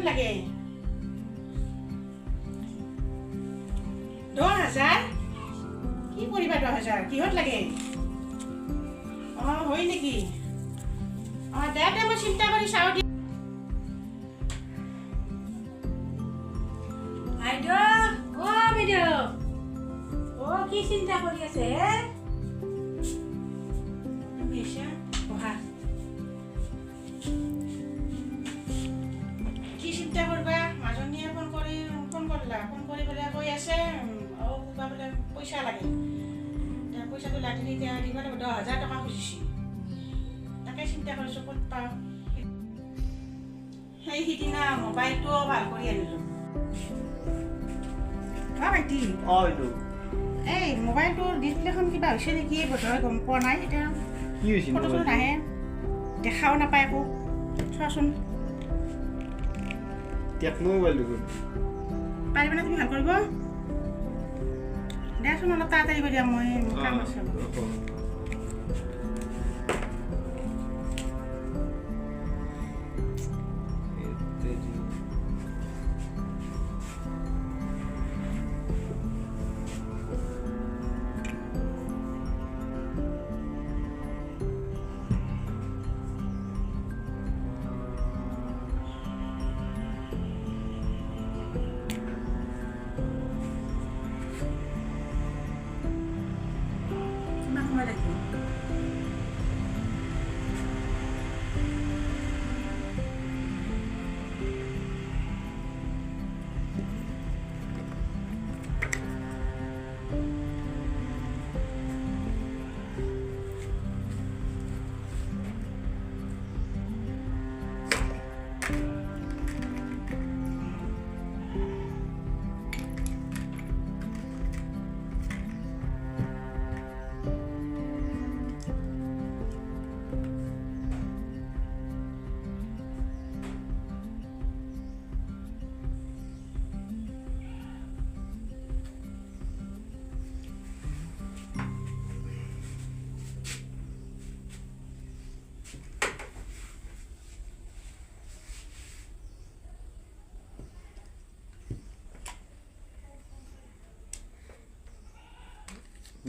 tension লাগে 10,000 কি কৰিবা 10,000 কিহত লাগে হয় নেকি দে মই চিন্তা কৰি চাওঁ দি বাইদেউ কি চিন্তা কৰি আছে কি চিন্তা কৰবা মাজনীয়ে ফোন কৰিলা ফোন কৰি পেলাই কৈ আছে কিবা বোলে পইচা লাগে পইচাটো লাগিলে এতিয়া দিব লাগিব 10,000 টকা খুজিছে তাকে চিন্তা কৰিছোঁ ক'ত পাওঁ সেই সিদিনা মোবাইলটোও ভাল কৰি আনিলোঁ ভাইটি এই মোবাইলটোৰ ডিছপ্লেখন কিবা হৈছে নেকি বোধহয় গম পোৱা নাই এতিয়া ফটোটো নাহে দেখাও নাপায় একো চোৱাচোন পাৰিবানে তুমি ভাল কৰিব দেচোন অলপ তাড়াতাড়ি কৰি দিয়া মই কাম আছে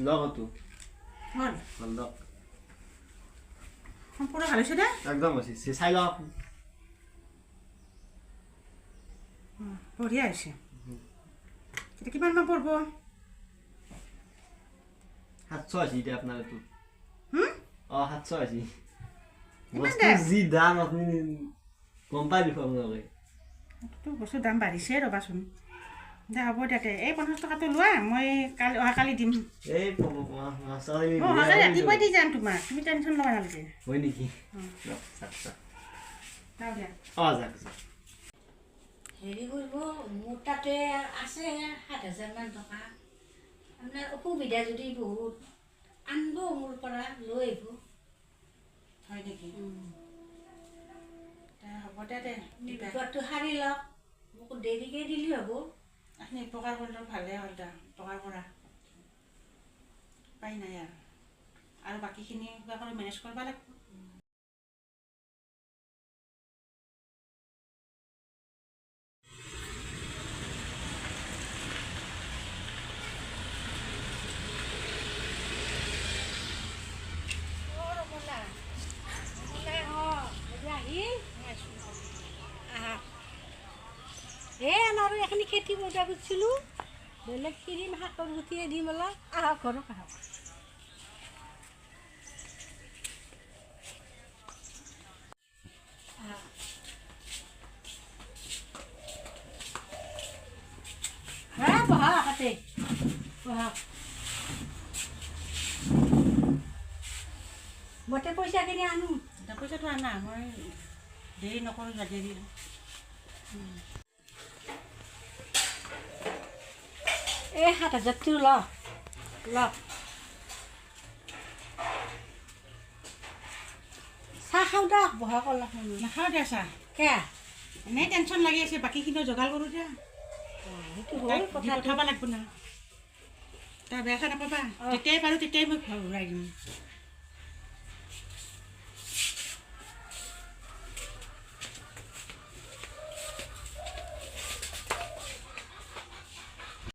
লগতো হল হল সম্পূৰ্ণ ভাল হৈছে দে একদম আছে চাই লওক বঢ়িয়া হৈছে এতিয়া কিমান মান পৰিব 780 এতিয়া আপোনাৰ এইটো 780 ইমান বস্তু যি দাম আপুনি গম পাই দিব আপোনালোকে তো বস্তুৰ দাম বাঢ়িছে ৰ'বাচোন দে হ'ব দে এই 50 টকাটো লোৱা মই অহাকালি দিম এই ৰাতিপুৱাই দি যাম তোমাক তুমি টেনশ্যন ল'ব নালাগে হয় নেকি হেৰি কৰিব মোৰ তাতে আছে 7,000 মান টকা আপোনাৰ অসুবিধা যদি বহুত আনিব মোৰ পৰা লৈ আহিব হয় নেকি হ'ব দে বিপদটো সাৰি লওক মোক দেৰিকৈ দিলেও হ'ব আপুনি উপকাৰ কৰিলেও ভালেই হ'ল দা উপকাৰ কৰা উপায় নাই আৰু বাকীখিনি কিবা কৰি মেনেজ কৰিব লাগিব আৰু এইখিনি খেতি কৰিব খুজিছিলোঁ বেলেগ কিৰিম শাকৰ গুটিয়ে দিম অলপ আহক ঘৰত আহক বহা তাতে বহক মতে পইচাখিনি আনো পইচাটো আনা মই দেৰি নকৰোঁ দেৰি এই 7,000টো ল চাহ খাওঁ দক বহক অলপ নাখাওঁ দিয়া চাহ কিয় এনেই টেনশ্যন লাগি আছে বাকীখিনিও যোগাৰ কৰোঁ দিয়া সেইটো হ'ল পঠাব লাগিব না তাৰ বেয়া চেয়া নাপাবা যেতিয়াই পাৰোঁ তেতিয়াই মই ঘূৰাই দিম